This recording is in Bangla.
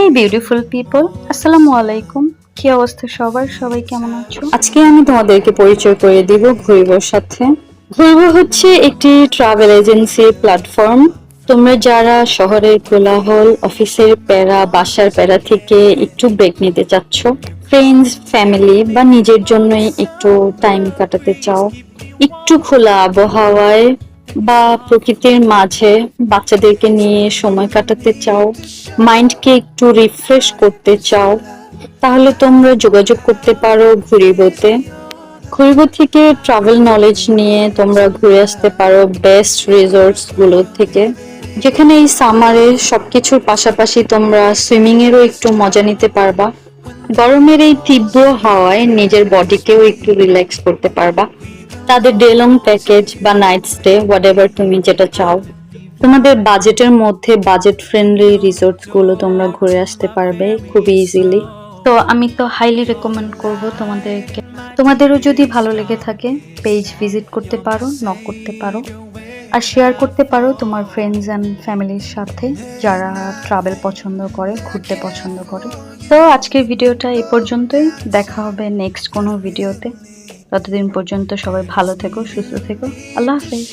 হেই বিউটিফুল পিপল, আসসালামু আলাইকুম। কি অবস্থা সবার? সবাই কেমন আছো? আজকে আমি তোমাদেরকে পরিচয় করে দিব ঘুরিবোর সাথে। ঘুরিবো হচ্ছে একটি ট্রাভেল এজেন্সি প্ল্যাটফর্ম। তোমরা যারা শহরের কোলাহল, অফিসের প্যারা, বাসার প্যারা থেকে একটু ব্রেক নিতে চাচ্ছ, ফ্রেন্ডস, ফ্যামিলি বা নিজের জন্যই একটু টাইম কাটাতে চাও, একটু খোলা আবহাওয়ায় বা প্রকৃতির মাঝে বাচ্চাদেরকে নিয়ে সময় কাটাতে চাও, মাইন্ডকে একটু রিফ্রেশ করতে চাও, তাহলে তোমরা যোগাযোগ করতে পারো ঘুরিবোতে। ঘুরিবো থেকে ট্রাভেল নলেজ নিয়ে তোমরা ঘুরে আসতে পারো বেস্ট রিসোর্টস গুলো থেকে, যেখানে এই সামারে সবকিছুর পাশাপাশি তোমরা সুইমিং এরও একটু মজা নিতে পারবা। গরমের এই তীব্র হাওয়ায় নিজের বডিকেও একটু রিল্যাক্স করতে পারবা। তাদের ডে লং প্যাকেজ বা নাইট স্টে হোয়াট এভার তুমি যেটা চাও, তোমাদের বাজেটের মধ্যে বাজেট ফ্রেন্ডলি রিসোর্টস গুলো তোমরা ঘুরে আসতে পারবে খুব ইজিলি। তো আমি তো হাইলি রেকমেন্ড করব তোমাদেরকে। তোমাদেরও যদি ভালো লেগে থাকে, পেজ ভিজিট করতে পারো, নক করতে পারো, আর শেয়ার করতে পারো তোমার ফ্রেন্ডস অ্যান্ড ফ্যামিলির সাথে যারা ট্রাভেল পছন্দ করে, ঘুরতে পছন্দ করে। তো আজকের ভিডিওটা এই পর্যন্তই, দেখা হবে নেক্সট কোনো ভিডিওতে। ততদিন পর্যন্ত সবাই ভালো থেকো, সুস্থ থেকো। আল্লাহ হাফেজ।